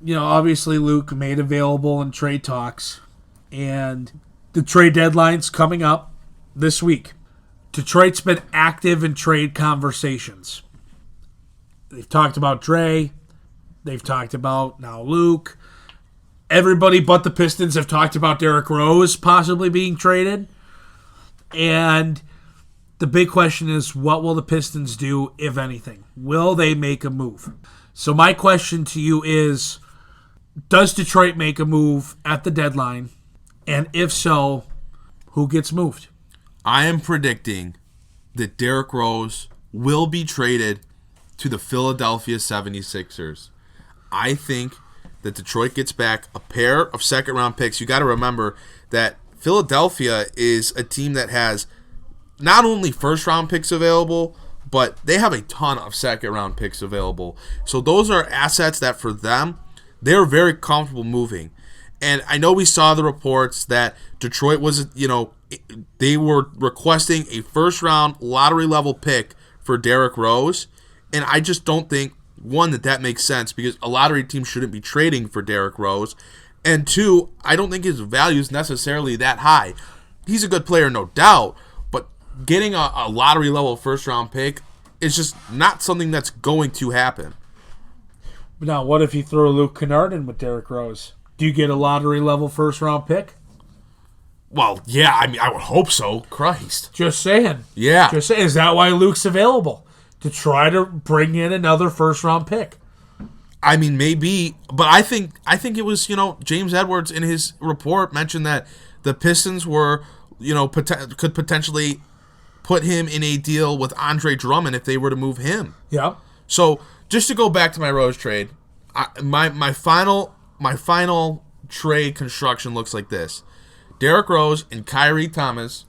obviously Luke made available in trade talks, and the trade deadline's coming up this week. Detroit's been active in trade conversations. They've talked about Dre. They've talked about now Luke. Everybody but the Pistons have talked about Derrick Rose possibly being traded. And the big question is, what will the Pistons do, if anything? Will they make a move? So my question to you is, does Detroit make a move at the deadline? And if so, who gets moved? I am predicting that Derrick Rose will be traded to the Philadelphia 76ers. I think that Detroit gets back a pair of second-round picks. You got to remember that Philadelphia is a team that has not only first-round picks available, but they have a ton of second-round picks available. So those are assets that for them, they're very comfortable moving. And I know we saw the reports that Detroit was, they were requesting a first-round lottery-level pick for Derrick Rose. And I just don't think, one, that makes sense because a lottery team shouldn't be trading for Derrick Rose. And two, I don't think his value is necessarily that high. He's a good player, no doubt, but getting a lottery-level first-round pick is just not something that's going to happen. Now, what if you throw Luke Kennard in with Derrick Rose? Do you get a lottery-level first-round pick? Well, yeah, I would hope so. Christ. Just saying. Yeah. Just saying. Is that why Luke's available? To try to bring in another first-round pick? Maybe, but I think it was, James Edwards in his report mentioned that the Pistons were, could potentially put him in a deal with Andre Drummond if they were to move him. Yeah. So, just to go back to my Rose trade, my final trade construction looks like this. Derrick Rose and Kyrie Thomas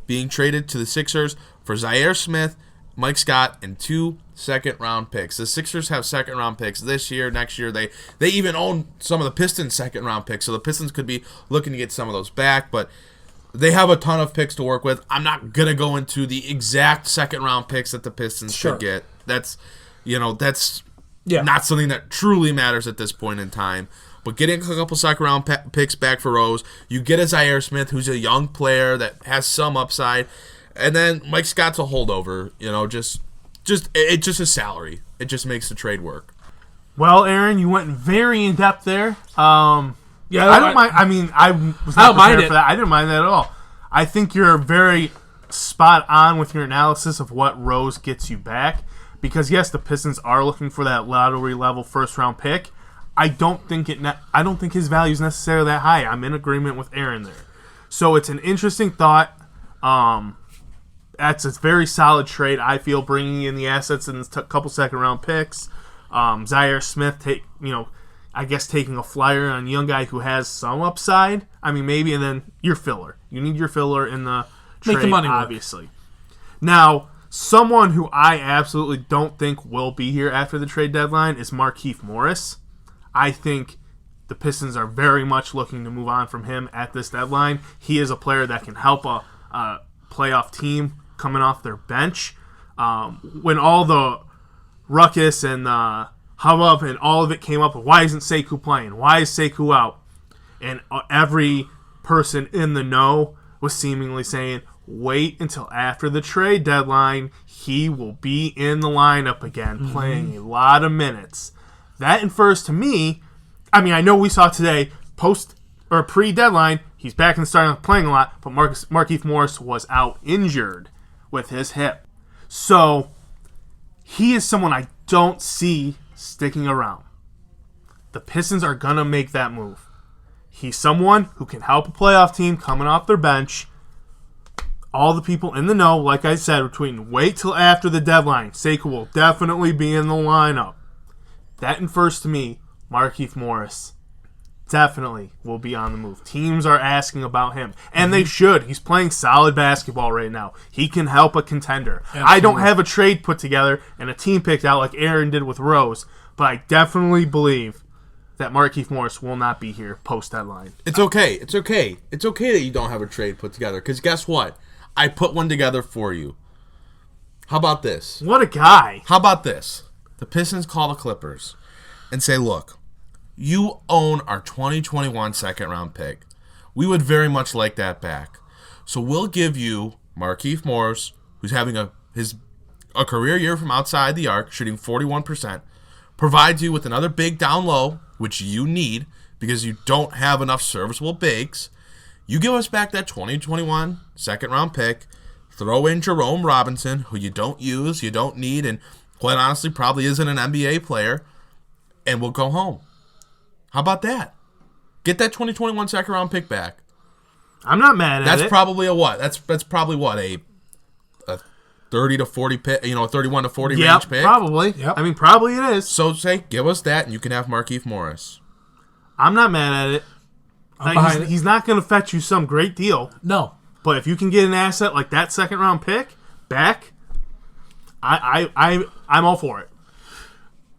being traded to the Sixers for Zaire Smith, Mike Scott, and 2 second-round picks. The Sixers have second-round picks this year, next year. They even own some of the Pistons' second-round picks, so the Pistons could be looking to get some of those back, but they have a ton of picks to work with. I'm not going to go into the exact second-round picks that the Pistons should get. That's not something that truly matters at this point in time. But getting a couple second-round picks back for Rose, you get a Zaire Smith, who's a young player that has some upside, and then Mike Scott's a holdover. It's just a salary. It just makes the trade work. Well, Aaron, you went very in depth there. I don't mind. I was not prepared for that. I didn't mind that at all. I think you're very spot on with your analysis of what Rose gets you back. Because yes, the Pistons are looking for that lottery level first round pick. I don't think his value is necessarily that high. I'm in agreement with Aaron there. So it's an interesting thought. That's a very solid trade, I feel, bringing in the assets and a couple second-round picks. Zaire Smith, taking a flyer on a young guy who has some upside. Maybe, and then your filler. You need your filler in the trade, make the money obviously. Work. Now, someone who I absolutely don't think will be here after the trade deadline is Markieff Morris. I think the Pistons are very much looking to move on from him at this deadline. He is a player that can help a playoff team coming off their bench. When all the ruckus and hubbub and all of it came up, why isn't Sekou playing? Why is Sekou out? And every person in the know was seemingly saying, wait until after the trade deadline. He will be in the lineup again, playing a lot of minutes. That infers to me, I know we saw today, pre-deadline, he's back in the starting playing a lot, but Markieff Morris was out injured with his hip. So, he is someone I don't see sticking around. The Pistons are going to make that move. He's someone who can help a playoff team coming off their bench. All the people in the know, like I said, wait till after the deadline. Sekou will definitely be in the lineup. That infers to me, Markieff Morris definitely will be on the move. Teams are asking about him, and they should. He's playing solid basketball right now. He can help a contender. Absolutely. I don't have a trade put together and a team picked out like Aaron did with Rose, but I definitely believe that Markieff Morris will not be here post-deadline. It's okay. It's okay that you don't have a trade put together, because guess what? I put one together for you. How about this? What a guy. How about this? The Pistons call the Clippers and say, look, you own our 2021 second-round pick. We would very much like that back. So we'll give you Markieff Morris, who's having a career year from outside the arc, shooting 41%, provides you with another big down low, which you need because you don't have enough serviceable bigs. You give us back that 2021 second-round pick, throw in Jerome Robinson, who you don't use, you don't need, and quite honestly probably isn't an NBA player, and we'll go home. How about that? Get that 2021 second-round pick back. I'm not mad at it. That's probably a what? That's probably what, a 30 to 40 pick, a 31 to 40 range pick? Probably. Yep. I mean, probably it is. So say, give us that, and you can have Markieff Morris. I'm not mad at it. He's not going to fetch you some great deal. No. But if you can get an asset like that second-round pick back, I'm all for it.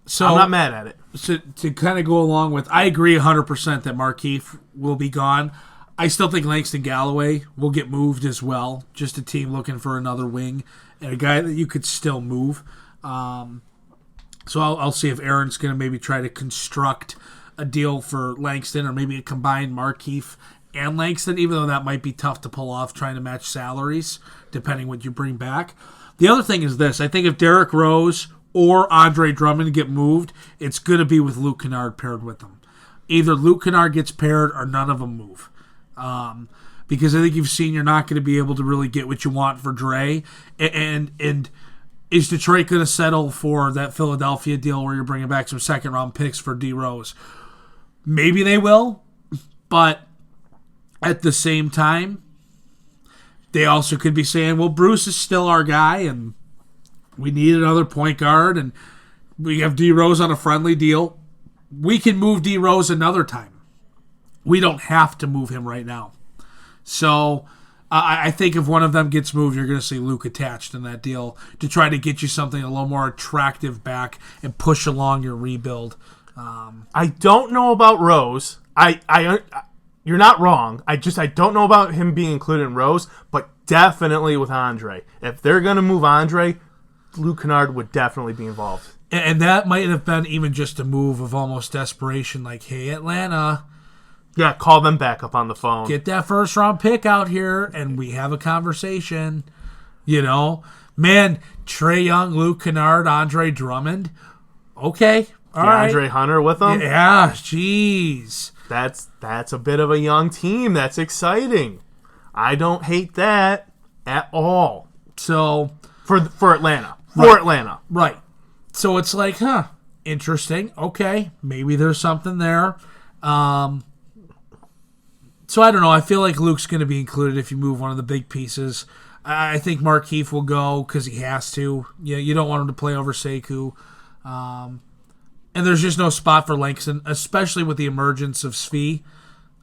So I'm not mad at it. So to kind of go along with, I agree 100% that Markieff will be gone. I still think Langston Galloway will get moved as well. Just a team looking for another wing and a guy that you could still move. So I'll see if Aaron's going to maybe try to construct a deal for Langston or maybe a combined Markieff and Langston, even though that might be tough to pull off trying to match salaries, depending what you bring back. The other thing is this. I think if Derrick Rose or Andre Drummond get moved, it's going to be with Luke Kennard paired with them. Either Luke Kennard gets paired or none of them move. Because I think you've seen you're not going to be able to really get what you want for Dre. And is Detroit going to settle for that Philadelphia deal where you're bringing back some second-round picks for D. Rose? Maybe they will, but at the same time, they also could be saying, well, Bruce is still our guy, and we need another point guard, and we have D. Rose on a friendly deal. We can move D. Rose another time. We don't have to move him right now. So I think if one of them gets moved, you're going to see Luke attached in that deal to try to get you something a little more attractive back and push along your rebuild. I don't know about Rose. You're not wrong. I don't know about him being included in Rose, but definitely with Andre. If they're going to move Andre, Luke Kennard would definitely be involved. And that might have been even just a move of almost desperation, like, hey, Atlanta. Yeah, call them back up on the phone. Get that first-round pick out here, and we have a conversation. Man, Trae Young, Luke Kennard, Andre Drummond. Okay, all right. Andre Hunter with them? Yeah, jeez. That's a bit of a young team. That's exciting. I don't hate that at all. So for Atlanta. Right. For Atlanta. Right. So it's like, interesting. Okay, maybe there's something there. So I don't know. I feel like Luke's going to be included if you move one of the big pieces. I think Markieff will go because he has to. You don't want him to play over Sekou. And there's just no spot for Langston, especially with the emergence of Svi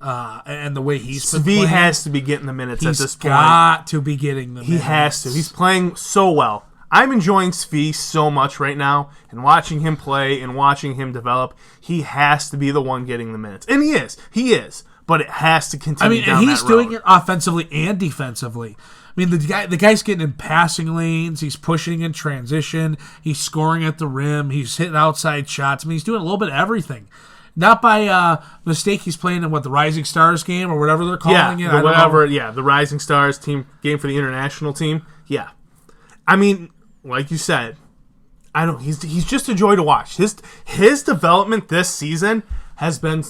and the way he's been playing. Svi has to be getting the minutes at this point. He's got to be getting the minutes. He has to. He's playing so well. I'm enjoying Svi so much right now, and watching him play and watching him develop. He has to be the one getting the minutes. And he is. He is. But it has to continue down that road. And he's doing it offensively and defensively. I mean, the guy's getting in passing lanes. He's pushing in transition. He's scoring at the rim. He's hitting outside shots. I mean, he's doing a little bit of everything. Not by mistake. He's playing in the Rising Stars game or whatever they're calling it. The Rising Stars team game for the international team. Yeah, I mean, like you said, he's just a joy to watch. His development this season has been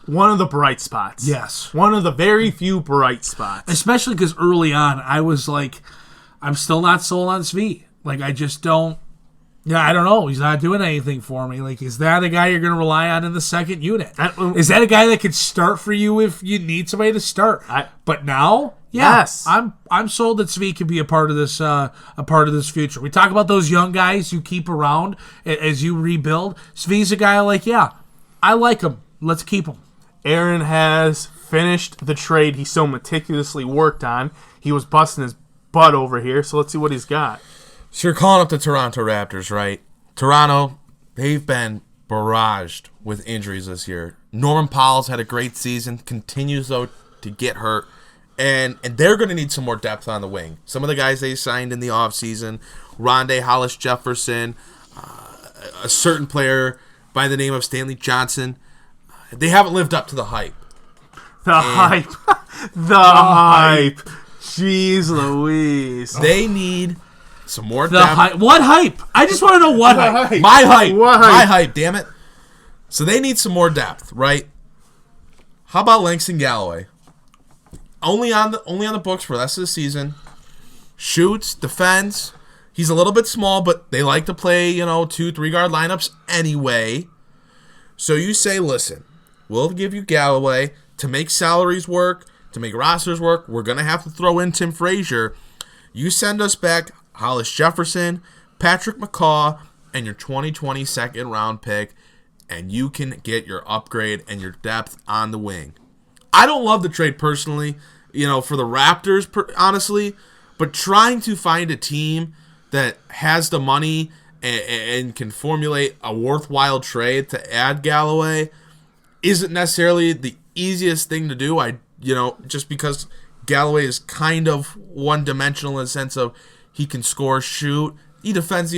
one of the bright spots. Yes. One of the very few bright spots. Especially because early on, I was like, I'm still not sold on Svi. Like, I just don't. Yeah, I don't know. He's not doing anything for me. Like, is that a guy you're going to rely on in the second unit? Is that a guy that could start for you if you need somebody to start? But now, yes, I'm sold that Svi could be a part of this future. We talk about those young guys you keep around as you rebuild. Svi's a guy I like him. Let's keep him. Aaron has finished the trade he so meticulously worked on. He was busting his butt over here, so let's see what he's got. So you're calling up the Toronto Raptors, right? Toronto, they've been barraged with injuries this year. Norman Powell's had a great season, continues, though, to get hurt. And they're going to need some more depth on the wing. Some of the guys they signed in the offseason, Rondé Hollis-Jefferson, a certain player by the name of Stanley Johnson. They haven't lived up to the hype. The hype. The hype. Jeez Louise. They need some more The depth. hype. What hype? I just want to know what hype. My hype. What hype? My hype, damn it. So they need some more depth, right? How about Langston Galloway? Only on the books for the rest of the season. Shoots, defends. He's a little bit small, but they like to play, 2-3 guard lineups anyway. So you say, listen, we'll give you Galloway to make salaries work, to make rosters work. We're going to have to throw in Tim Frazier. You send us back Hollis Jefferson, Patrick McCaw, and your 2020 second round pick, and you can get your upgrade and your depth on the wing. I don't love the trade personally, for the Raptors, honestly, but trying to find a team that has the money and can formulate a worthwhile trade to add Galloway isn't necessarily the easiest thing to do. Just because Galloway is kind of one-dimensional in the sense of he can score, shoot. He defends,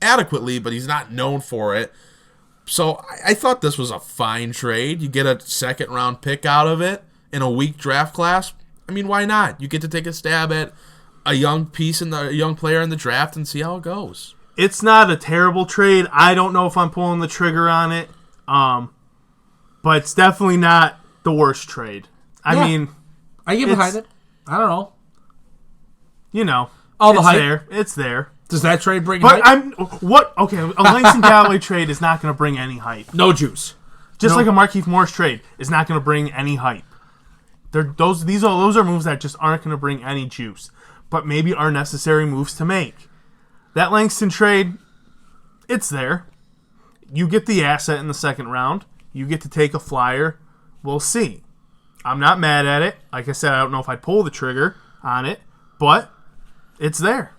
adequately, but he's not known for it. So I thought this was a fine trade. You get a second-round pick out of it in a weak draft class. I mean, why not? You get to take a stab at a young player in the draft and see how it goes. It's not a terrible trade. I don't know if I'm pulling the trigger on it. But it's definitely not the worst trade. I mean, I get behind it. I don't know. All the hype. There. It's there. Does that trade bring But hype? Okay, a Langston Galloway trade is not going to bring any hype. No juice. Just like a Markieff Morris trade is not going to bring any hype. Those are moves that just aren't going to bring any juice, but maybe are necessary moves to make. That Langston trade, it's there. You get the asset in the second round. You get to take a flyer. We'll see. I'm not mad at it. Like I said, I don't know if I'd pull the trigger on it, but it's there.